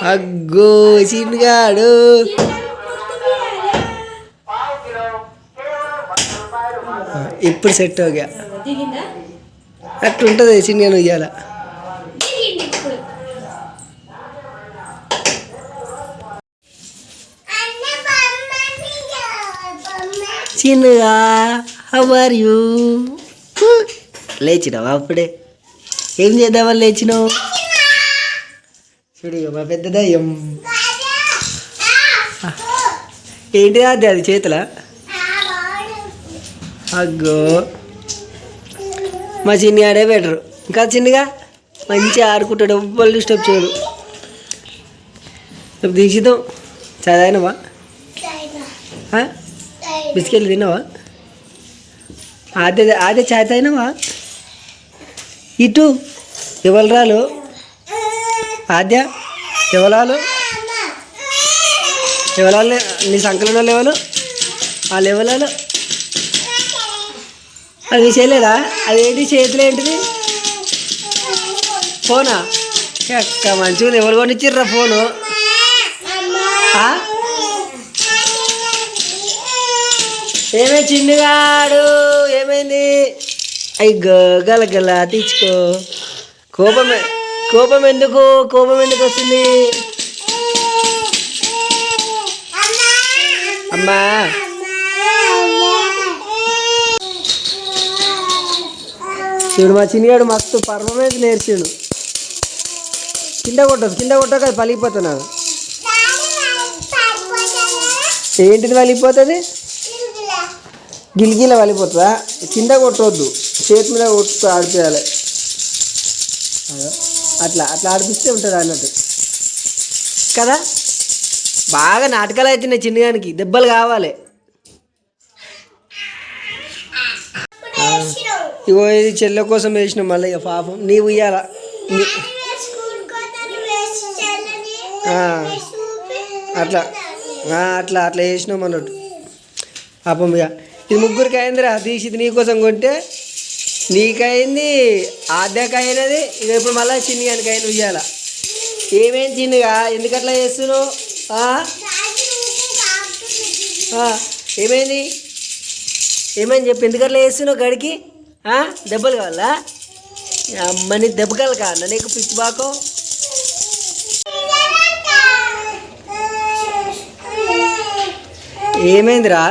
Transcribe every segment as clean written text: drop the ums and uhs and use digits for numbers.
అగ్గో చిన్నగాడు ఇప్పుడు సెట్ అవుగా అట్లుంటుంది చిన్నగా ఇయ్యాల చిన్నగా హౌ ఆర్ యూ లేచినావా అప్పుడే ఏం చేద్దామని లేచినావు చూడు మా పెద్ద దయ్యం ఏంటిదా అది చేతుల అగ్గో మా చిన్ని ఆడే బెటరు ఇంకా చిన్నగా మంచిగా ఆడుకుంటాడు ఎవ్వరు డిస్టర్బ్ చేయడు దీక్షితం చదివినవా బిస్కెట్లు తిన్నావా అదే చాయ్ తాగినావా ఇటు ఎవరు రాలు ఆద్య ఎవరాలు ఎవరాలు నీ సంకలన లెవెలు ఆ లెవెలలో అది చేయలేదా అదేంటి చేతిలో ఏంటిది ఫోనా ఎక్క మంచిగా ఎవరు కొనిచ్చిర్రా ఫోను ఏమే చిన్నగాడు ఏమైంది అయ్యి గలగల తీర్చుకో కోపం ఎందుకు వస్తుంది అమ్మా చూడు మా చిన్నగాడు మస్తు పర్ఫార్మెన్స్ నేర్చాడు కింద కొట్టక అది పలిగిపోతున్నాను ఏంటిది పలిగిపోతుంది గిలిగిల వలిపోతుందా కింద కొట్టవద్దు చేతి మీద కొట్టు ఆడిపోయాలి అట్లా ఆడిపిస్తే ఉంటుంది అన్నట్టు కదా బాగా నాటకాలు అవుతున్నాయి చిన్నగానికి దెబ్బలు కావాలి ఇగో ఇది చెల్లె కోసం వేసినాం మళ్ళీ ఇక పాపం నీవు ఇయ్యాల అట్లా అట్లా వేసినాం అన్నట్టు పాపం ఇక ఇది ముగ్గురికి అయిందిరా తీసిది నీకోసం కొంటే నీకైంది ఆద్యకి అయినది ఇక ఇప్పుడు మళ్ళీ చిన్నగానికి అయిన ఉయ్యాల ఏమేం చిన్నగా ఎందుకు అట్లా చేస్తున్నావు ఏమైంది చెప్పి ఎందుకు అట్లా చేస్తున్నావు గడికి దెబ్బలు కావాలా అమ్మని దెబ్బకాలు కావాలా నీకు పిచ్చి బాకో ఏమైందిరా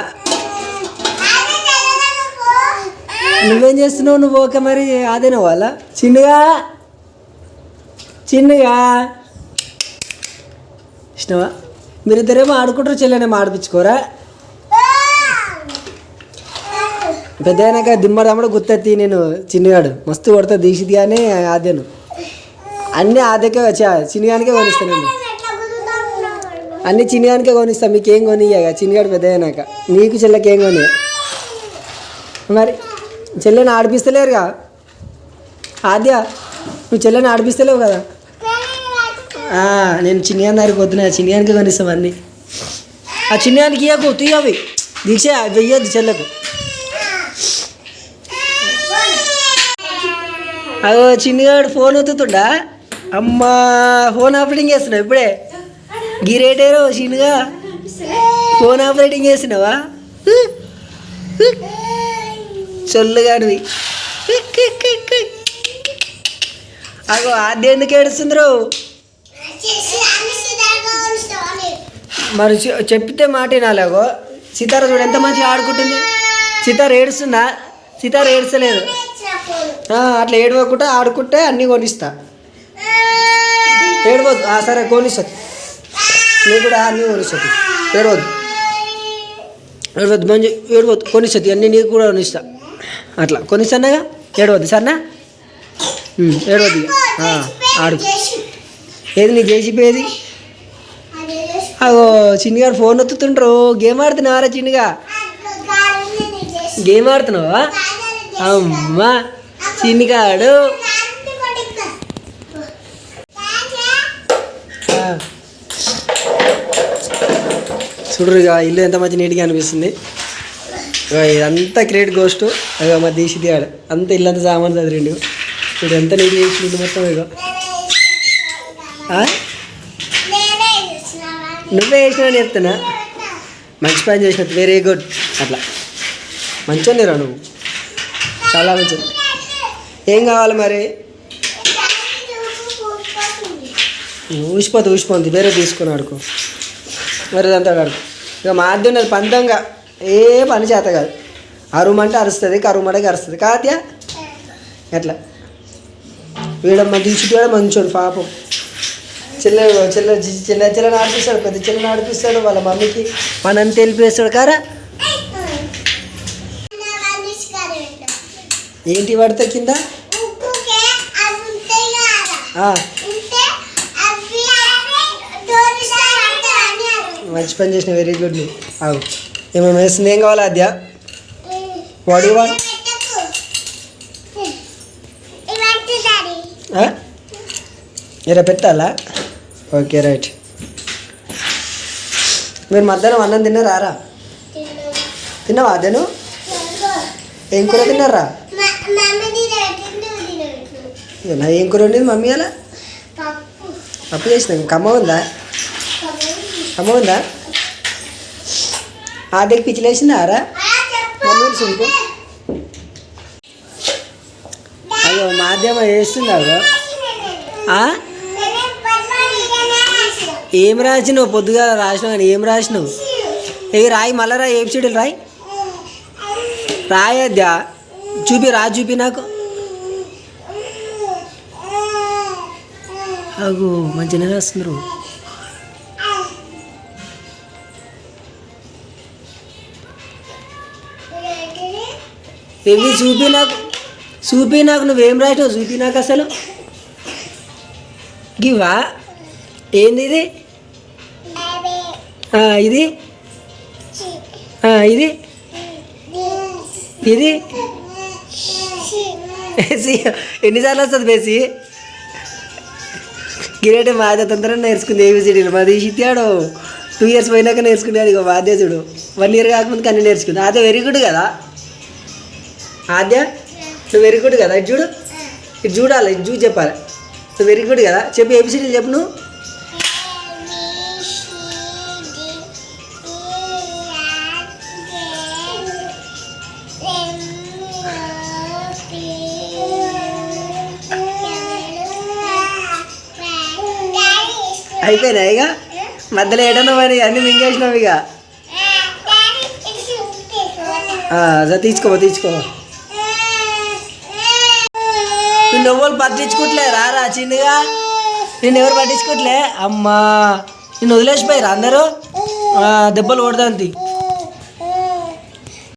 నువ్వేం చేస్తున్నావు నువ్వు ఓకే మరి అదేనా వాళ్ళ చిన్నగా ఇష్టమా మీరిద్దరేమో ఆడుకుంటారు చెల్లెనేమో ఆడిపించుకోరా పెద్ద అయినాక దిమ్మడమ్మడ గుర్తెత్తి నేను చిన్నగాడు మస్తు కొడతా దీక్షిత్ కానీ ఆద్యను అన్నీ ఆద్యకే వచ్చా చిన్నగానికే కొనిస్తాను నేను అన్నీ చిన్నగానికే కొనిస్తాను మీకేం కొనియ్యాక చిన్నగాడు పెద్ద అయినాక నీకు చెల్లెకేం కొని మరి చెల్లెని ఆడిపిస్తలేరుగా ఆద్య నువ్వు చెల్లెని ఆడిపిస్తలేవు కదా నేను చిన్నగాని దగ్గరికి వద్దున్నా చిన్నగానికి కొనిస్తాం అన్నీ ఆ చిన్నగానికి ఇవ్వకు తీయవి దీక్ష వెయ్యొద్దు చెల్లెకు అగో చిన్నగాడు ఫోన్ ఒత్తుతుండా అమ్మా ఫోన్ ఆపరేటింగ్ చేస్తున్నావు ఇప్పుడే గిరేటేరో చిన్నగా ఫోన్ ఆపరేటింగ్ చేస్తున్నావా చొల్లుగానివి అగో ఆద్య ఎందుకు ఏడుస్తుందిరో మరి చెప్తే మాట వినాలేగో సితార చూడు ఎంత మంచిగా ఆడుకుంటుంది సితార ఏడుస్తుందా సితార ఏడుస్తలేదు అట్లా ఏడవకుండా ఆడుకుంటే అన్నీ కొనిస్తా ఏడవద్దు సరే కొనిస్తుంది నీకు కూడా అన్నీ కొనిస్తుంది ఏడవద్దు మంచి ఏడవద్దు కొనిస్తుంది అన్నీ నీకు కూడా కొనిస్తా అట్లా కొనిస్తానగా ఏడవద్దు సరేనా ఏడవద్దు ఆడు ఏది నీ చేసిపోయేది అగో చిన్నగాడు ఫోన్ ఒత్తుతుండ్రు గేమ్ ఆడుతున్నావారా చిన్నగా గేమ్ ఆడుతున్నావా అమ్మా చిన్నగాడు చూడరుగా ఇల్లు ఎంత మంచి నీట్గా అనిపిస్తుంది ఇదంతా క్రియేట్ గోస్ట్ అగో మా దీక్షిత్ ఆడు అంత ఇల్లంతా సామాన్ చదివిండు ఇప్పుడు ఎంత నీట్గా చేసిండు మొత్తం ఇగో నువ్వే వేసినావు చెప్తున్నా. మంచి పని చేసినట్టు, వెరీ గుడ్. అట్లా మంచిగా రా నువ్వు, చాలా మంచిది. ఏం కావాలి మరి? ఊసిపోతుంది, వేరే తీసుకుని ఆడుకో, వేరేదంతా ఆడుకో. ఇక మా అద్దె ఉన్నది పంతంగా, ఏ పని చేత కాదు. అరుమంటే అరుస్తుంది, కరుమంటే అరుస్తుంది కాద్యా. ఎట్లా వీడమ్మ తీసుకుంటాడు మంచోడు పాపం. చిన్న ఆడిపిస్తాడు, పెద్ద చిన్న ఆడిపిస్తాడు, వాళ్ళ మమ్మీకి మనంత తెలిపేస్తాడు కారా. ఏంటి పడితే కింద? మంచి పని చేసిన, వెరీ గుడ్. అవు ఏమేమి వేస్తుంది? ఏం కావాలా అద్యా? వాడి వాడు ఇలా పెట్టాలా? Okay right. మీరు మధ్యాహ్నం అన్నం తిన్నారా? తిన్నావా అదేను? ఏం కూర తిన్నారా? నా ఏం కూర ఉండేది మమ్మీ? అలా పప్పు చేసినాం. కమ్మ ఉందా? ఆడికి పిచ్చిలేసిందారా మమ్మీ? సుంపు అయ్యో మాధ్యమ వేస్తున్నావు. ఏం రాసినావు? పొద్దుగా రాసినావు కానీ ఏం రాసినావు? ఏ రాయి, మళ్ళా రాయి, ఏబిసిడీలు రాయి, రాయద్దా? చూపి నాకు. అగో మంచిగా రాస్తున్నారు. ఇవి చూపి నాకు నువ్వేం రాసినావు? చూపి నాకు అసలు. గివా ఏంది ఇది? ఇది ఇది ఇది ఎన్నిసార్లు వస్తుంది బేసి? గిరేటే మాదే తొందరగా నేర్చుకుంది ఏబిసిడీలు. మాది ఇత్తాడు 2 years పోయినాక నేర్చుకున్నాడు. ఇక వాద్య చూడు 1 year కాకముందుకు అన్నీ నేర్చుకుంది. అదే వెరీ గుడ్ కదా ఆద్య, నువ్వు వెరీ గుడ్ కదా. ఇటు చూడాలి, ఇటు చూసి చెప్పాలి. నువ్వు వెరీ గుడ్ కదా. చెప్పు ఏబిసిడీలు చెప్పు నువ్వు. అయిపోయినా ఇక మధ్యలో ఏడన్నా మరి అన్నీ మింగేసినావు ఇక. తీసుకో నిన్ను ఎవరు పట్టించుకోవట్లే. రారా చిన్నగా, నిన్ను ఎవరు పట్టించుకోవట్లే. అమ్మా నిన్ను వదిలేసిపోయారు అందరూ. దెబ్బలు కొడతాంతి.